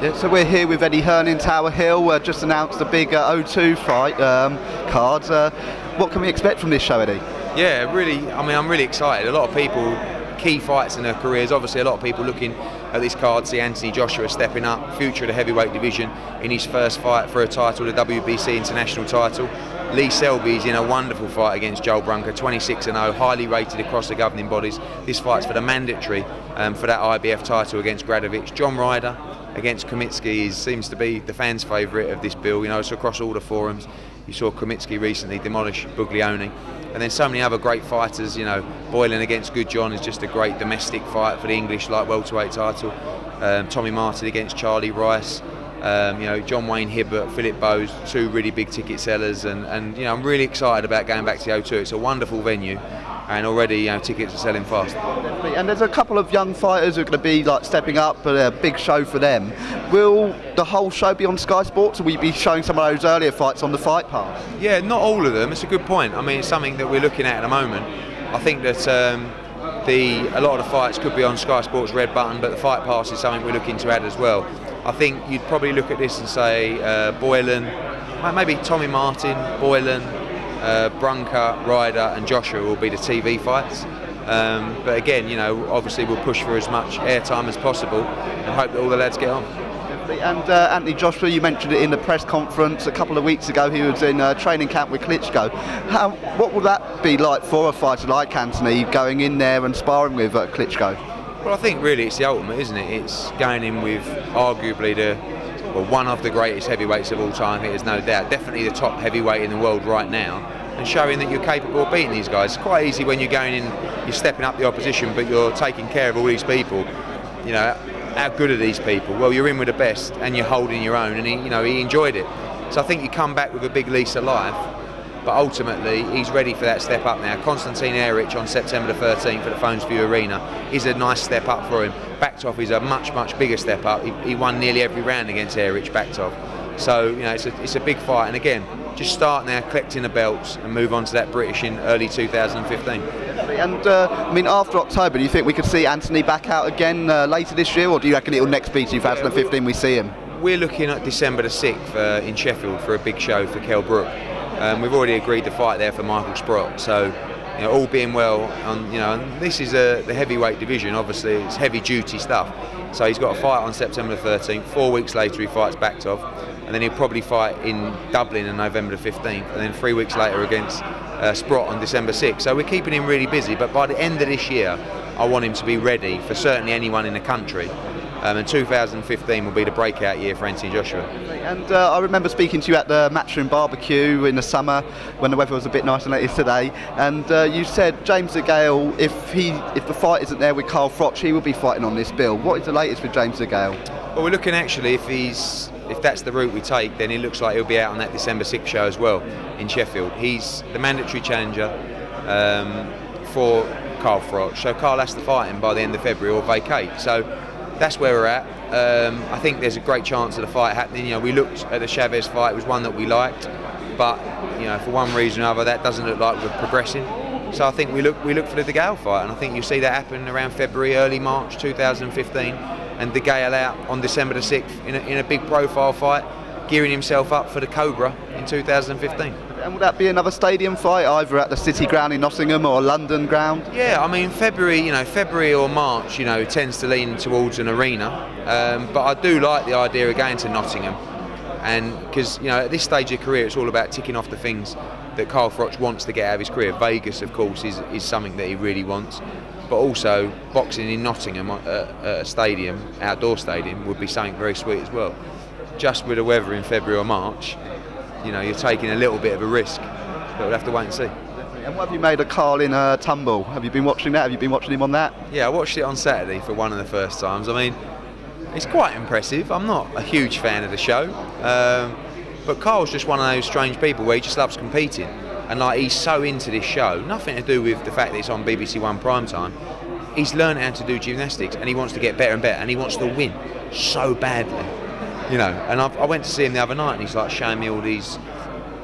Yeah, so we're here with Eddie Hearn in Tower Hill, just announced the big O2 fight cards. What can we expect from this show, Eddie? Yeah, really, I mean, I'm really excited. A lot of people, key fights in their careers, obviously a lot of people looking at this card, see Anthony Joshua stepping up, future of the heavyweight division in his first fight for a title, the WBC international title. Lee Selby's in a wonderful fight against Joel Brunker, 26-0, highly rated across the governing bodies. This fight's for the mandatory for that IBF title against Gradovic. John Ryder against Komitsky seems to be the fans' favourite of this bill. You know, it's across all the forums. You saw Komitsky recently demolish Buglioni. And then so many other great fighters, you know, Boylan against Good John is just a great domestic fight for the English light welterweight title. Tommy Martin against Charlie Rice. You know, John Wayne Hibbert, Philip Bowes, two really big ticket sellers, and you know, I'm really excited about going back to the O2. It's a wonderful venue, and already, you know, tickets are selling fast. And there's a couple of young fighters who are going to be like stepping up, but a big show for them. Will the whole show be on Sky Sports, or will you be showing some of those earlier fights on the Fight Pass? Yeah, not all of them. It's a good point. I mean, it's something that we're looking at the moment. I think that a lot of the fights could be on Sky Sports Red Button, but the Fight Pass is something we're looking to add as well. I think you'd probably look at this and say Boylan, maybe Tommy Martin, Boylan, Brunker, Ryder and Joshua will be the TV fights. But again, you know, obviously we'll push for as much airtime as possible and hope that all the lads get on. And Anthony Joshua, you mentioned it in the press conference a couple of weeks ago. He was in training camp with Klitschko. What will that be like for a fighter like Anthony, going in there and sparring with Klitschko? Well, I think really it's the ultimate, isn't it? It's going in with arguably one of the greatest heavyweights of all time. There's no doubt. Definitely the top heavyweight in the world right now, and showing that you're capable of beating these guys. It's quite easy when you're going in, you're stepping up the opposition, but you're taking care of all these people. You know, how good are these people? Well, you're in with the best, and you're holding your own. And he enjoyed it. So I think you come back with a big lease of life. But ultimately, he's ready for that step up now. Konstantin Eric on September the 13th at the Phones View Arena is a nice step up for him. Backtoff is a much, much bigger step up. He won nearly every round against Eric Backtoff. So, you know, it's a big fight. And again, just start now, collecting the belts and move on to that British in early 2015. And, I mean, after October, do you think we could see Anthony back out again later this year, or do you reckon it will next be 2015 we see him? We're looking at December the 6th in Sheffield for a big show for Kell Brook. We've already agreed to fight there for Michael Sprock, so you know, all being well, you know, and this is the heavyweight division. Obviously, it's heavy duty stuff. So he's got a fight on September the 13th. 4 weeks later, he fights Backtoff, and then he'll probably fight in Dublin on November the 15th, and then 3 weeks later against Sprott on December 6th. So we're keeping him really busy. But by the end of this year, I want him to be ready for certainly anyone in the country. And 2015 will be the breakout year for Anthony Joshua. And I remember speaking to you at the Matchroom barbecue in the summer when the weather was a bit nicer than it is today, and you said James DeGale, if the fight isn't there with Carl Froch, he will be fighting on this bill. What is the latest with James DeGale? Well, we're looking actually, if that's the route we take, then it looks like he'll be out on that December 6th show as well in Sheffield. He's the mandatory challenger for Carl Froch, so Carl has to fight him by the end of February or vacate. So that's where we're at. I think there's a great chance of the fight happening. You know, we looked at the Chavez fight; it was one that we liked, but you know, for one reason or other, that doesn't look like we're progressing. So I think we look for the DeGale fight, and I think you'll see that happen around February, early March 2015, and DeGale out on December the 6th in a big profile fight, gearing himself up for the Cobra in 2015. And would that be another stadium fight, either at the City Ground in Nottingham or a London ground? Yeah, I mean February or March, you know, tends to lean towards an arena. But I do like the idea of going to Nottingham, and because you know at this stage of career, it's all about ticking off the things that Carl Froch wants to get out of his career. Vegas, of course, is something that he really wants, but also boxing in Nottingham at a stadium, outdoor stadium, would be something very sweet as well. Just with the weather in February or March, you know, you're taking a little bit of a risk, but we'll have to wait and see. And what have you made of Carl in Tumble? Have you been watching that? Have you been watching him on that? Yeah, I watched it on Saturday for one of the first times. I mean, it's quite impressive. I'm not a huge fan of the show, but Carl's just one of those strange people where he just loves competing, and like he's so into this show. Nothing to do with the fact that it's on BBC One primetime. He's learned how to do gymnastics, and he wants to get better and better, and he wants to win so badly. You know, and I went to see him the other night, and he's like showing me all these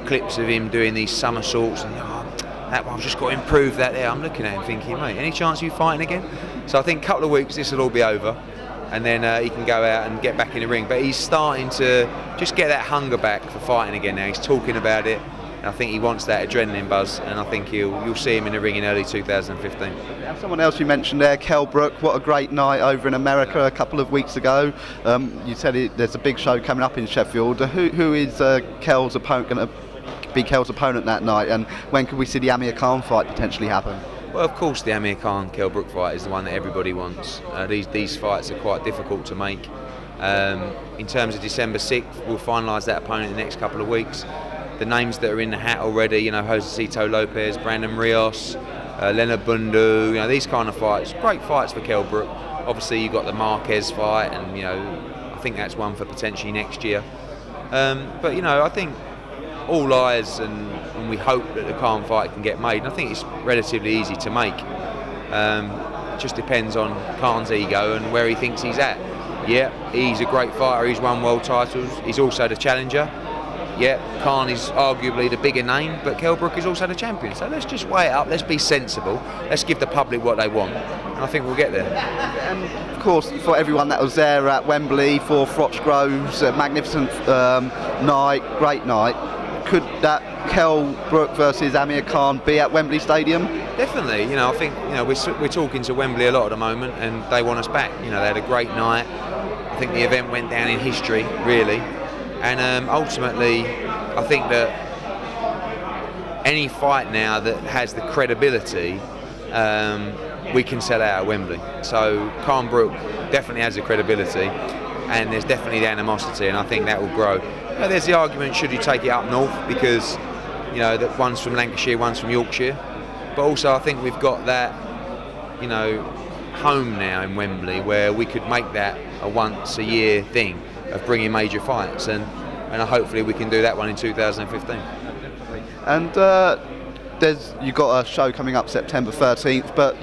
clips of him doing these somersaults, and that one, I've just got to improve that there. I'm looking at him thinking, mate, any chance of you fighting again? So I think a couple of weeks this will all be over, and then he can go out and get back in the ring. But he's starting to just get that hunger back for fighting again now. He's talking about it, and I think he wants that adrenaline buzz, and I think you'll see him in the ring in early 2015. Someone else you mentioned there, Kell Brook, what a great night over in America a couple of weeks ago. You said there's a big show coming up in Sheffield. Who is Kell's opponent going to be Kell's opponent that night, and when can we see the Amir Khan fight potentially happen? Well, of course, the Amir Khan Kell Brook fight is the one that everybody wants. These fights are quite difficult to make. In terms of December 6th, we'll finalise that opponent in the next couple of weeks. The names that are in the hat already, you know, Josecito Lopez, Brandon Rios, Leonard Bundu, you know, these kind of fights, great fights for Kell Brook. Obviously, you've got the Marquez fight, and you know, I think that's one for potentially next year. But you know, I think all eyes and we hope that the Khan fight can get made. And I think it's relatively easy to make. It just depends on Khan's ego and where he thinks he's at. Yeah, he's a great fighter. He's won world titles. He's also the challenger. Yeah, Khan is arguably the bigger name, but Kell Brook is also the champion. So let's just weigh it up. Let's be sensible. Let's give the public what they want, and I think we'll get there. And of course, for everyone that was there at Wembley for Froch Groves, a magnificent night, great night. Could that Kell Brook versus Amir Khan be at Wembley Stadium? Definitely. You know, I think, you know, we're talking to Wembley a lot at the moment, and they want us back. You know, they had a great night. I think the event went down in history, really. And ultimately, I think that any fight now that has the credibility, we can sell out at Wembley. So Khan Brook definitely has the credibility, and there's definitely the animosity, and I think that will grow. You know, there's the argument, should you take it up north, because you know that one's from Lancashire, one's from Yorkshire, but also I think we've got that, you know, home now in Wembley where we could make that a once a year thing of bringing major fights, and hopefully we can do that one in 2015. And you've got a show coming up September 13th, but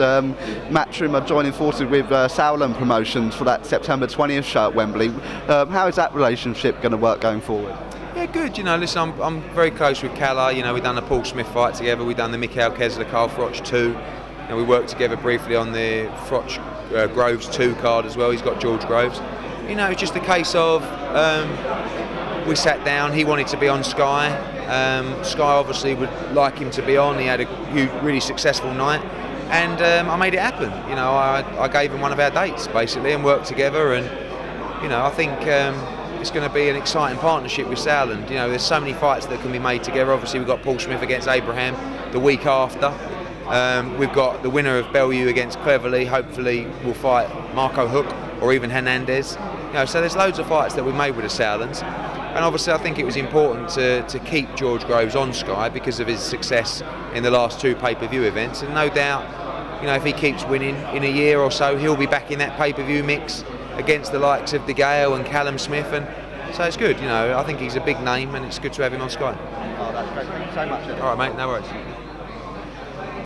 Matchroom are joining forces with Sauerland Promotions for that September 20th show at Wembley. How is that relationship going to work going forward? Yeah, good. You know, listen, I'm very close with Kell. You know, we've done the Paul Smith fight together. We've done the Mikhail Kessler, Carl Froch 2. And we worked together briefly on the Froch Groves 2 card as well. He's got George Groves. You know, it's just a case of we sat down. He wanted to be on Sky. Sky obviously would like him to be on. He had a really successful night, and I made it happen. You know, I gave him one of our dates basically, and worked together. And you know, I think it's going to be an exciting partnership with Sauerland. You know, there's so many fights that can be made together. Obviously, we've got Paul Smith against Abraham the week after. We've got the winner of Bellew against Cleverly. Hopefully, will fight Marco Hook or even Hernandez. You know, so there's loads of fights that we've made with the Sauerlands. And obviously I think it was important to keep George Groves on Sky because of his success in the last 2 pay-per-view events, and no doubt, you know, if he keeps winning in a year or so, he'll be back in that pay-per-view mix against the likes of DeGale and Callum Smith, and so it's good. You know, I think he's a big name, and it's good to have him on Sky. Oh, that's great. Thank you so much. All right, mate, no worries.